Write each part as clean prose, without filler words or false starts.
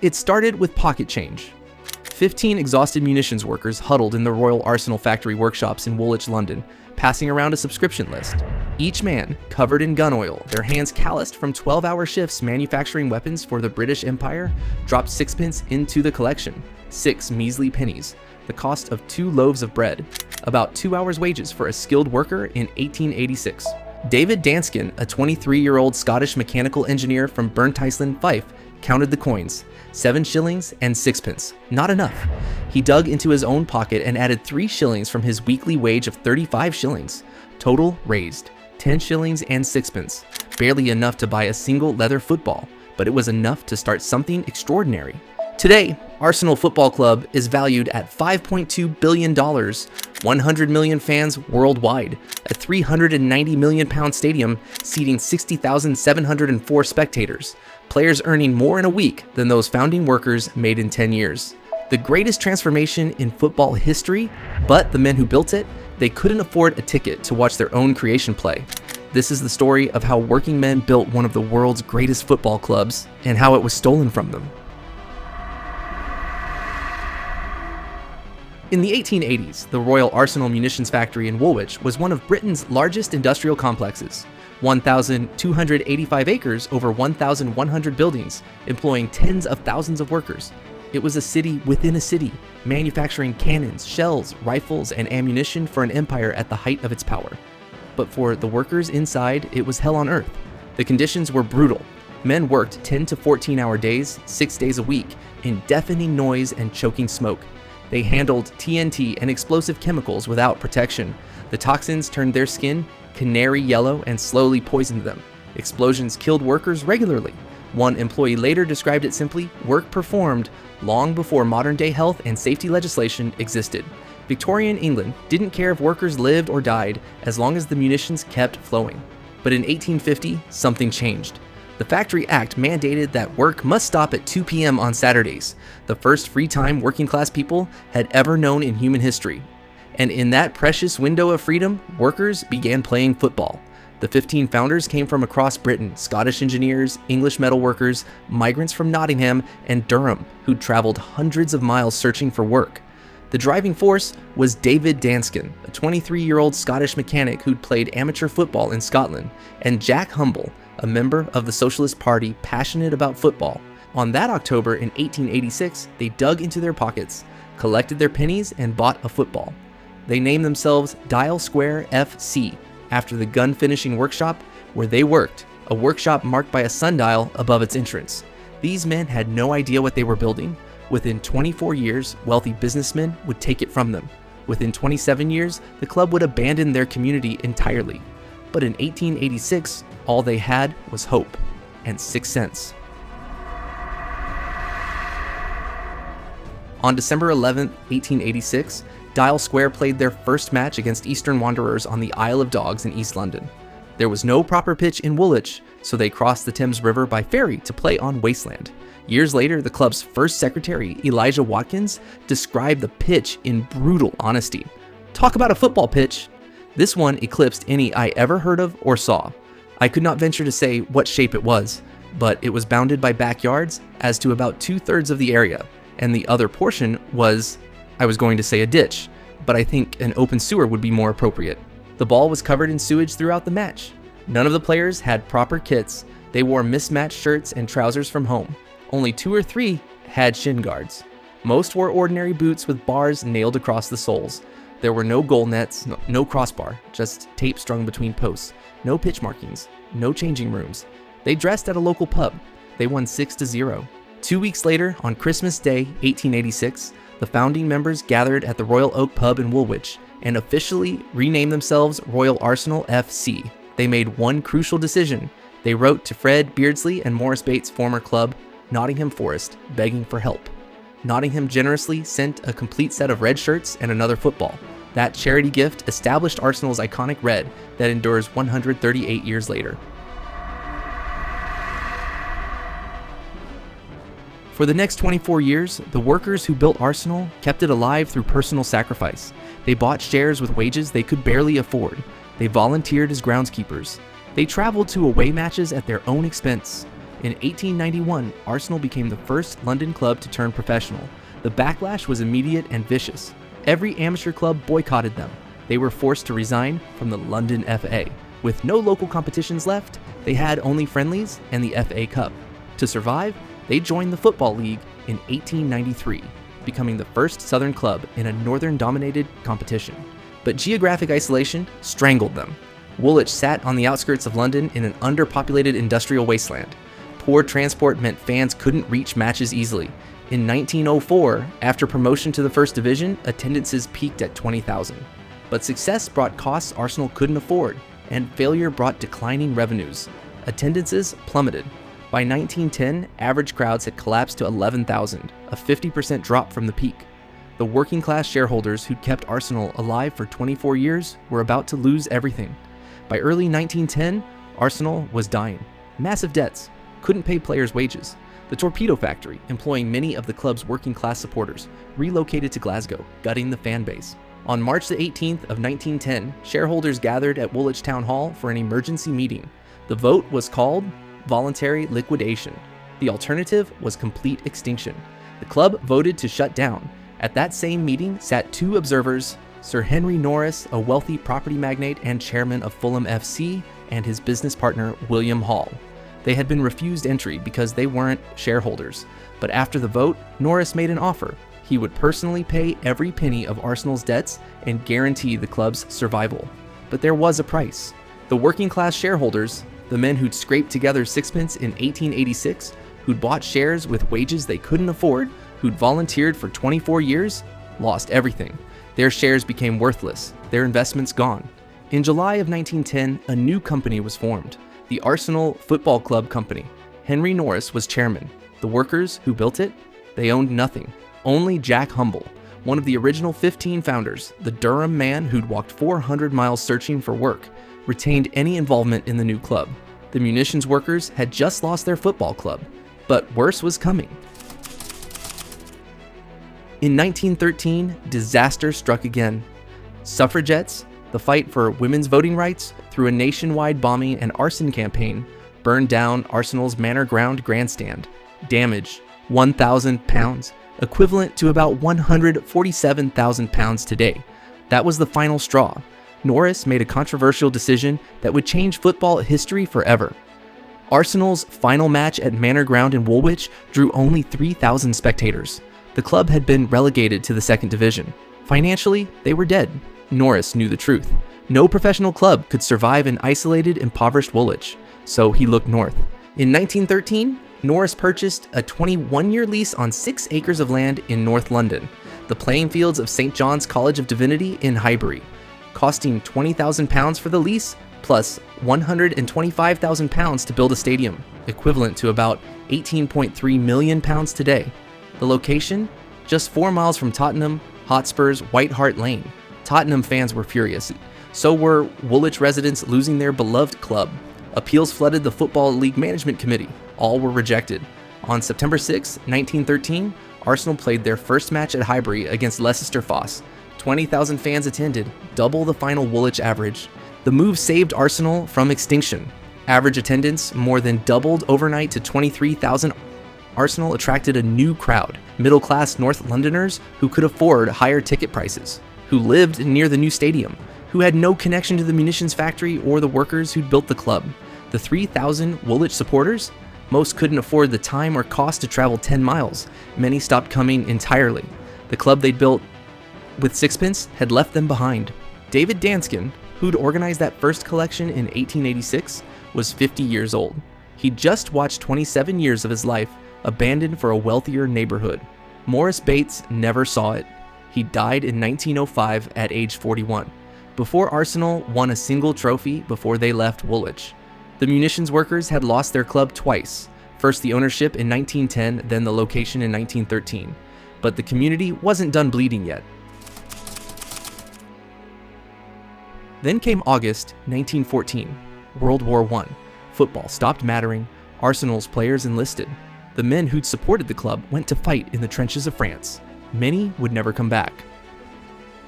It started with pocket change. 15 exhausted munitions workers huddled in the Royal Arsenal factory workshops in Woolwich, London, passing around a subscription list. Each man covered in gun oil, their hands calloused from 12-hour shifts manufacturing weapons for the British Empire, dropped sixpence into the collection, 6 measly pennies, the cost of 2 loaves of bread, about 2 hours' wages for a skilled worker in 1886. David Danskin, a 23-year-old Scottish mechanical engineer from Burntisland, Fife, counted the coins, 7 shillings and 6pence. Not enough. He dug into his own pocket and added 3 shillings from his weekly wage of 35 shillings. Total raised, 10 shillings and 6pence. Barely enough to buy a single leather football, but it was enough to start something extraordinary. Today, Arsenal Football Club is valued at $5.2 billion, 100 million fans worldwide, a £390 million stadium seating 60,704 spectators, players earning more in a week than those founding workers made in 10 years. The greatest transformation in football history, but the men who built it, they couldn't afford a ticket to watch their own creation play. This is the story of how working men built one of the world's greatest football clubs and how it was stolen from them. In the 1880s, the Royal Arsenal Munitions Factory in Woolwich was one of Britain's largest industrial complexes. 1,285 acres over 1,100 buildings, employing tens of thousands of workers. It was a city within a city, manufacturing cannons, shells, rifles, and ammunition for an empire at the height of its power. But for the workers inside, it was hell on earth. The conditions were brutal. Men worked 10 to 14-hour days, 6 days a week, in deafening noise and choking smoke. They handled TNT and explosive chemicals without protection. The toxins turned their skin canary yellow and slowly poisoned them. Explosions killed workers regularly. One employee later described it simply, work performed long before modern-day health and safety legislation existed. Victorian England didn't care if workers lived or died as long as the munitions kept flowing. But in 1850, something changed. The Factory Act mandated that work must stop at 2 p.m. on Saturdays, the first free time working-class people had ever known in human history. And in that precious window of freedom, workers began playing football. The 15 founders came from across Britain, Scottish engineers, English metalworkers, migrants from Nottingham and Durham who'd traveled hundreds of miles searching for work. The driving force was David Danskin, a 23-year-old Scottish mechanic who'd played amateur football in Scotland, and Jack Humble, a member of the Socialist Party passionate about football. On that October in 1886, they dug into their pockets, collected their pennies, and bought a football. They named themselves Dial Square FC, after the gun finishing workshop where they worked, a workshop marked by a sundial above its entrance. These men had no idea what they were building. Within 24 years, wealthy businessmen would take it from them. Within 27 years, the club would abandon their community entirely. But in 1886, all they had was hope and 6 cents. On December 11, 1886, Dial Square played their first match against Eastern Wanderers on the Isle of Dogs in East London. There was no proper pitch in Woolwich, so they crossed the Thames River by ferry to play on wasteland. Years later, the club's first secretary, Elijah Watkins, described the pitch in brutal honesty. Talk about a football pitch. This one eclipsed any I ever heard of or saw. I could not venture to say what shape it was, but it was bounded by backyards as to about 2/3 of the area, and the other portion was, I was going to say a ditch, but I think an open sewer would be more appropriate. The ball was covered in sewage throughout the match. None of the players had proper kits. They wore mismatched shirts and trousers from home. Only 2 or 3 had shin guards. Most wore ordinary boots with bars nailed across the soles. There were no goal nets, no crossbar, just tape strung between posts, no pitch markings, no changing rooms. They dressed at a local pub. They won 6-0. 2 weeks later, on Christmas Day, 1886, the founding members gathered at the Royal Oak Pub in Woolwich and officially renamed themselves Royal Arsenal FC. They made one crucial decision. They wrote to Fred Beardsley and Morris Bates' former club, Nottingham Forest, begging for help. Nottingham generously sent a complete set of red shirts and another football. That charity gift established Arsenal's iconic red that endures 138 years later. For the next 24 years, the workers who built Arsenal kept it alive through personal sacrifice. They bought shares with wages they could barely afford. They volunteered as groundskeepers. They traveled to away matches at their own expense. In 1891, Arsenal became the first London club to turn professional. The backlash was immediate and vicious. Every amateur club boycotted them. They were forced to resign from the London FA. With no local competitions left, they had only friendlies and the FA Cup. To survive, they joined the Football League in 1893, becoming the first Southern club in a Northern-dominated competition. But geographic isolation strangled them. Woolwich sat on the outskirts of London in an underpopulated industrial wasteland. Poor transport meant fans couldn't reach matches easily. In 1904, after promotion to the First Division, attendances peaked at 20,000. But success brought costs Arsenal couldn't afford, and failure brought declining revenues. Attendances plummeted. By 1910, average crowds had collapsed to 11,000, a 50% drop from the peak. The working-class shareholders who'd kept Arsenal alive for 24 years were about to lose everything. By early 1910, Arsenal was dying. Massive debts, couldn't pay players' wages. The torpedo factory, employing many of the club's working-class supporters, relocated to Glasgow, gutting the fan base. On March the 18th of 1910, shareholders gathered at Woolwich Town Hall for an emergency meeting. The vote was called voluntary liquidation. The alternative was complete extinction. The club voted to shut down. At that same meeting sat two observers, Sir Henry Norris, a wealthy property magnate and chairman of Fulham FC, and his business partner William Hall. They had been refused entry because they weren't shareholders. But after the vote, Norris made an offer. He would personally pay every penny of Arsenal's debts and guarantee the club's survival. But there was a price. The working-class shareholders, the men who'd scraped together sixpence in 1886, who'd bought shares with wages they couldn't afford, who'd volunteered for 24 years, lost everything. Their shares became worthless, their investments gone. In July of 1910, a new company was formed, the Arsenal Football Club Company. Henry Norris was chairman. The workers who built it, they owned nothing. Only Jack Humble, one of the original 15 founders, the Durham man who'd walked 400 miles searching for work, retained any involvement in the new club. The munitions workers had just lost their football club, but worse was coming. In 1913, disaster struck again. Suffragettes, the fight for women's voting rights, through a nationwide bombing and arson campaign, burned down Arsenal's Manor Ground grandstand. Damage, £1,000, equivalent to about £147,000 today. That was the final straw. Norris made a controversial decision that would change football history forever. Arsenal's final match at Manor Ground in Woolwich drew only 3,000 spectators. The club had been relegated to the second division. Financially, they were dead. Norris knew the truth. No professional club could survive in isolated, impoverished Woolwich, so he looked north. In 1913, Norris purchased a 21-year lease on 6 acres of land in North London, the playing fields of St. John's College of Divinity in Highbury, costing £20,000 for the lease, plus £125,000 to build a stadium, equivalent to about £18.3 million today. The location? Just 4 miles from Tottenham Hotspur's White Hart Lane. Tottenham fans were furious. So were Woolwich residents losing their beloved club. Appeals flooded the Football League Management Committee. All were rejected. On September 6, 1913, Arsenal played their first match at Highbury against Leicester Fosse. 20,000 fans attended, double the final Woolwich average. The move saved Arsenal from extinction. Average attendance more than doubled overnight to 23,000. Arsenal attracted a new crowd, middle-class North Londoners who could afford higher ticket prices, who lived near the new stadium, who had no connection to the munitions factory or the workers who'd built the club. The 3,000 Woolwich supporters? Most couldn't afford the time or cost to travel 10 miles. Many stopped coming entirely. The club they'd built with sixpence had left them behind. David Danskin, who'd organized that first collection in 1886, was 50 years old. He'd just watched 27 years of his life abandoned for a wealthier neighborhood. Morris Bates never saw it. He died in 1905 at age 41, before Arsenal won a single trophy before they left Woolwich. The munitions workers had lost their club twice, first the ownership in 1910, then the location in 1913. But the community wasn't done bleeding yet. Then came August 1914, World War I. Football stopped mattering. Arsenal's players enlisted. The men who'd supported the club went to fight in the trenches of France. Many would never come back.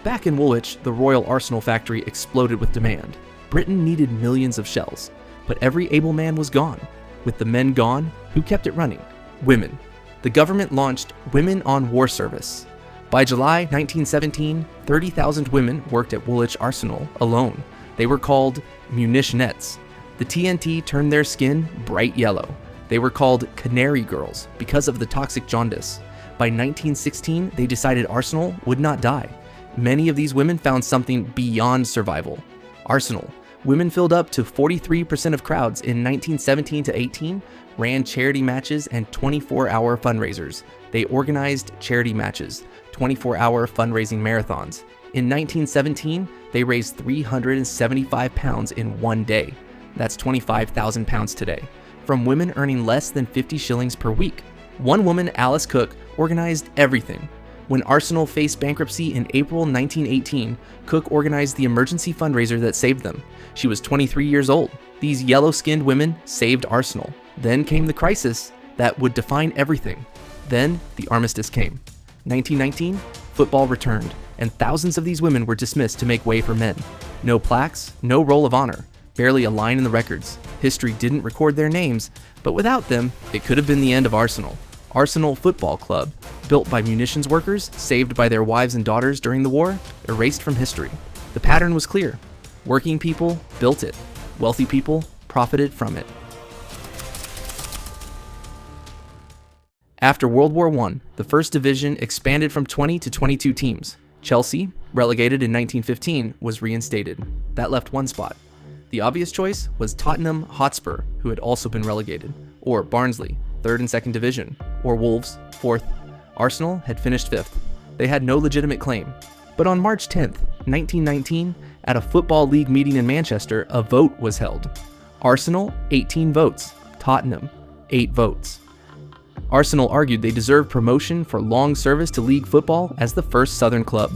Back in Woolwich, the Royal Arsenal factory exploded with demand. Britain needed millions of shells, but every able man was gone. With the men gone, Who kept it running? Women. The government launched Women on War Service. By July 1917, 30,000 women worked at Woolwich Arsenal alone. They were called munitionettes. The TNT turned their skin bright yellow. They were called canary girls because of the toxic jaundice. By 1916, they decided Arsenal would not die. Many of these women found something beyond survival. Arsenal. Women filled up to 43% of crowds in 1917 to 18, ran charity matches and 24-hour fundraisers. They organized charity matches, 24-hour fundraising marathons. In 1917, they raised 375 pounds in one day. That's 25,000 pounds today, from women earning less than 50 shillings per week. One woman, Alice Cook, organized everything. When Arsenal faced bankruptcy in April 1918, Cook organized the emergency fundraiser that saved them. She was 23 years old. These yellow-skinned women saved Arsenal. Then came the crisis that would define everything. Then the armistice came. 1919, football returned, and thousands of these women were dismissed to make way for men. No plaques, no roll of honor, barely a line in the records. History didn't record their names, but without them, it could have been the end of Arsenal. Arsenal Football Club, built by munitions workers, saved by their wives and daughters during the war, erased from history. The pattern was clear. Working people built it. Wealthy people profited from it. After World War I, the First Division expanded from 20 to 22 teams. Chelsea, relegated in 1915, was reinstated. That left one spot. The obvious choice was Tottenham Hotspur, who had also been relegated, or Barnsley, 3rd and 2nd Division, or Wolves, 4th. Arsenal had finished 5th. They had no legitimate claim. But on March 10th, 1919, at a Football League meeting in Manchester, a vote was held. Arsenal, 18 votes. Tottenham, 8 votes. Arsenal argued they deserved promotion for long service to league football as the first Southern club.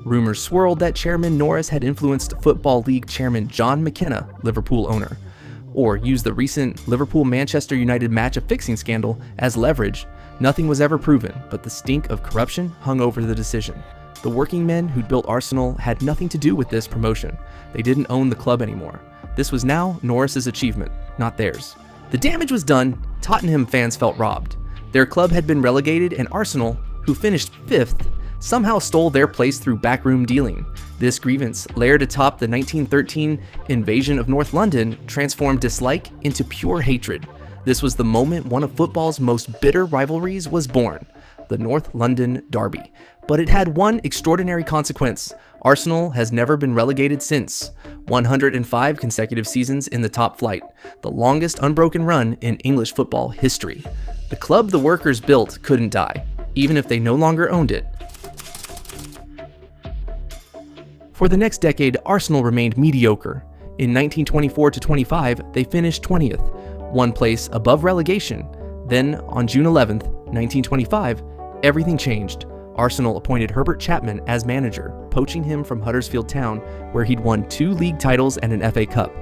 Rumors swirled that Chairman Norris had influenced Football League Chairman John McKenna, Liverpool owner, or used the recent Liverpool-Manchester United match-fixing scandal as leverage. Nothing was ever proven, but the stink of corruption hung over the decision. The working men who'd built Arsenal had nothing to do with this promotion. They didn't own the club anymore. This was now Norris's achievement, not theirs. The damage was done. Tottenham fans felt robbed. Their club had been relegated, and Arsenal, who finished 5th, somehow stole their place through backroom dealing. This grievance, layered atop the 1913 invasion of North London, transformed dislike into pure hatred. This was the moment one of football's most bitter rivalries was born, the North London Derby. But it had one extraordinary consequence. Arsenal has never been relegated since. 105 consecutive seasons in the top flight, the longest unbroken run in English football history. The club the workers built couldn't die, even if they no longer owned it. For the next decade, Arsenal remained mediocre. In 1924-25, they finished 20th, one place above relegation. Then, on June 11th, 1925, everything changed. Arsenal appointed Herbert Chapman as manager, poaching him from Huddersfield Town, where he'd won 2 league titles and an FA Cup.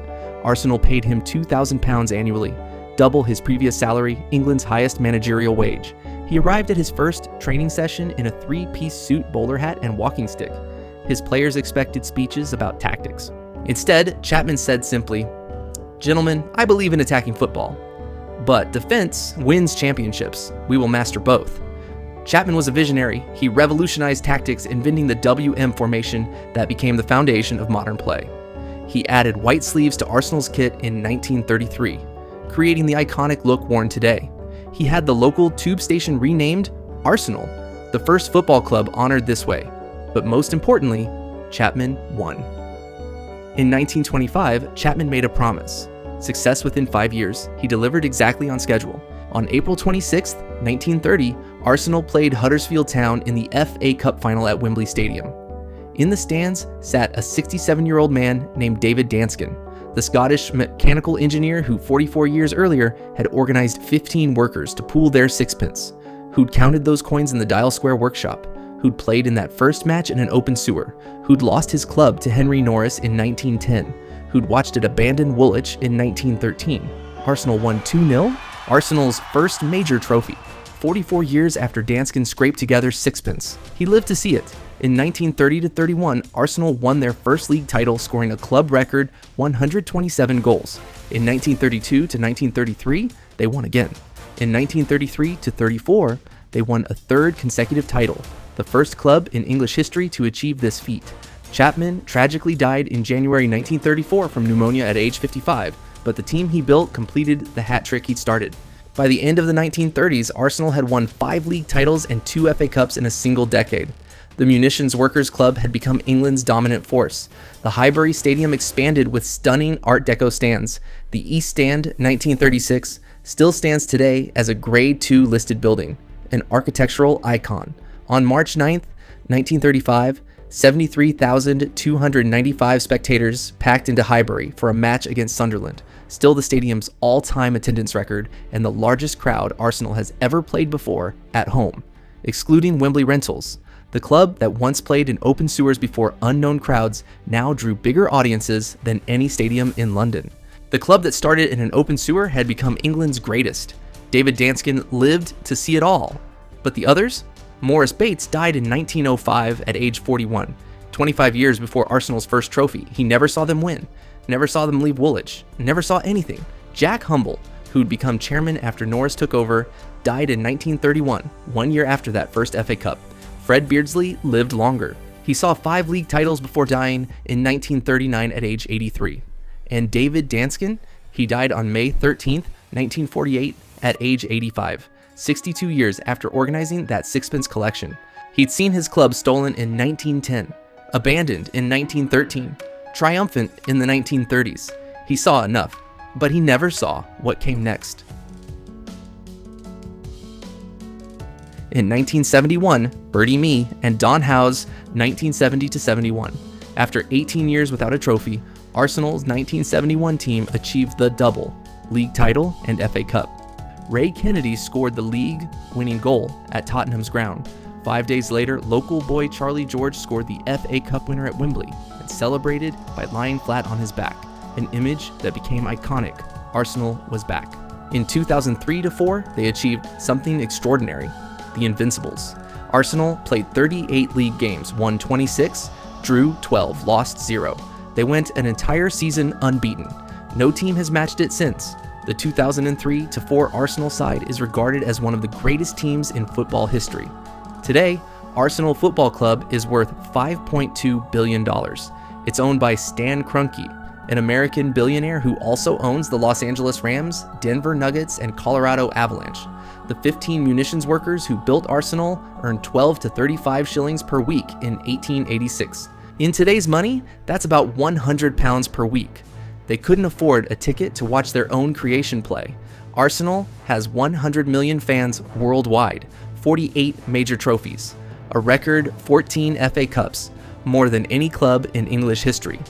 Arsenal paid him £2,000 annually, double his previous salary, England's highest managerial wage. He arrived at his first training session in a 3-piece suit, bowler hat, and walking stick. His players expected speeches about tactics. Instead, Chapman said simply, "Gentlemen, I believe in attacking football, but defense wins championships. We will master both." Chapman was a visionary. He revolutionized tactics, inventing the WM formation that became the foundation of modern play. He added white sleeves to Arsenal's kit in 1933, creating the iconic look worn today. He had the local tube station renamed Arsenal, the first football club honored this way. But most importantly, Chapman won. In 1925, Chapman made a promise. Success within 5 years, he delivered exactly on schedule. On April 26, 1930, Arsenal played Huddersfield Town in the FA Cup final at Wembley Stadium. In the stands sat a 67-year-old man named David Danskin, the Scottish mechanical engineer who 44 years earlier had organized 15 workers to pool their sixpence, who'd counted those coins in the Dial Square workshop, who'd played in that first match in an open sewer, who'd lost his club to Henry Norris in 1910, who'd watched it abandon Woolwich in 1913. Arsenal won 2-0, Arsenal's first major trophy, 44 years after Danskin scraped together sixpence. He lived to see it. In 1930-31, Arsenal won their first league title, scoring a club record 127 goals. In 1932-1933, they won again. In 1933 to 34, they won a third consecutive title, the first club in English history to achieve this feat. Chapman tragically died in January 1934 from pneumonia at age 55, but the team he built completed the hat trick he'd started. By the end of the 1930s, Arsenal had won 5 league titles and 2 FA Cups in a single decade. The Munitions Workers Club had become England's dominant force. The Highbury Stadium expanded with stunning Art Deco stands. The East Stand, 1936, still stands today as a Grade II listed building, an architectural icon. On March 9th, 1935, 73,295 spectators packed into Highbury for a match against Sunderland, still the stadium's all-time attendance record and the largest crowd Arsenal has ever played before at home, excluding Wembley rentals. The club that once played in open sewers before unknown crowds now drew bigger audiences than any stadium in London. The club that started in an open sewer had become England's greatest. David Danskin lived to see it all. But the others? Morris Bates died in 1905 at age 41, 25 years before Arsenal's first trophy. He never saw them win, never saw them leave Woolwich, never saw anything. Jack Humble, who'd become chairman after Norris took over, died in 1931, 1 year after that first FA Cup. Fred Beardsley lived longer. He saw 5 league titles before dying in 1939 at age 83. And David Danskin, he died on May 13th, 1948 at age 85. 62 years after organizing that sixpence collection. He'd seen his club stolen in 1910, abandoned in 1913, triumphant in the 1930s. He saw enough, but he never saw what came next. In 1971, Bertie Mee and Don Howe's 1970-71. After 18 years without a trophy, Arsenal's 1971 team achieved the double, league title and FA Cup. Ray Kennedy scored the league-winning goal at Tottenham's ground. 5 days later, local boy Charlie George scored the FA Cup winner at Wembley and celebrated by lying flat on his back, an image that became iconic. Arsenal was back. In 2003-04, they achieved something extraordinary, the Invincibles. Arsenal played 38 league games, won 26, drew 12, lost 0. They went an entire season unbeaten. No team has matched it since. The 2003-04 Arsenal side is regarded as one of the greatest teams in football history. Today, Arsenal Football Club is worth $5.2 billion. It's owned by Stan Kroenke, an American billionaire who also owns the Los Angeles Rams, Denver Nuggets, and Colorado Avalanche. The 15 munitions workers who built Arsenal earned 12 to 35 shillings per week in 1886. In today's money, that's about 100 pounds per week. They couldn't afford a ticket to watch their own creation play. Arsenal has 100 million fans worldwide, 48 major trophies, a record 14 FA Cups, more than any club in English history.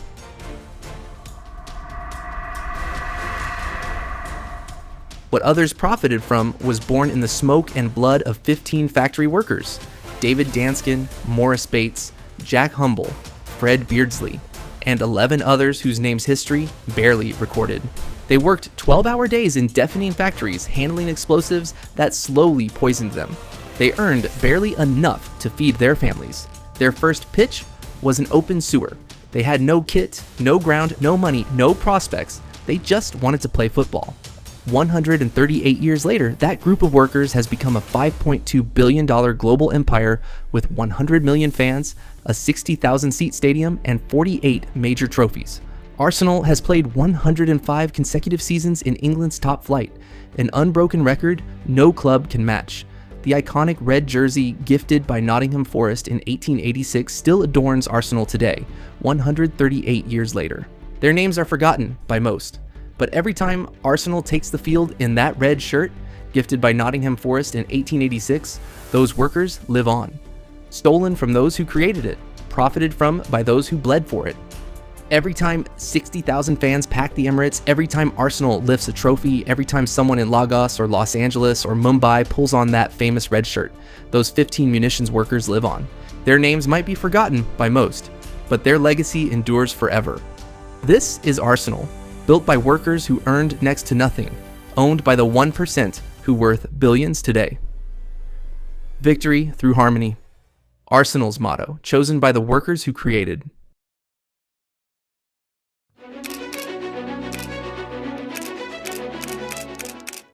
What others profited from was born in the smoke and blood of 15 factory workers: David Danskin, Morris Bates, Jack Humble, Fred Beardsley, and 11 others whose names history barely recorded. They worked 12-hour days in deafening factories, handling explosives that slowly poisoned them. They earned barely enough to feed their families. Their first pitch was an open sewer. They had no kit, no ground, no money, no prospects. They just wanted to play football. 138 years later, that group of workers has become a $5.2 billion global empire with 100 million fans, a 60,000-seat stadium, and 48 major trophies. Arsenal has played 105 consecutive seasons in England's top flight, an unbroken record no club can match. The iconic red jersey gifted by Nottingham Forest in 1886 still adorns Arsenal today, 138 years later. Their names are forgotten by most. But every time Arsenal takes the field in that red shirt, gifted by Nottingham Forest in 1886, those workers live on. Stolen from those who created it, profited from by those who bled for it. Every time 60,000 fans pack the Emirates, every time Arsenal lifts a trophy, every time someone in Lagos or Los Angeles or Mumbai pulls on that famous red shirt, those 15 munitions workers live on. Their names might be forgotten by most, but their legacy endures forever. This is Arsenal. Built by workers who earned next to nothing, owned by the 1% who worth billions today. Victory through harmony. Arsenal's motto, chosen by the workers who created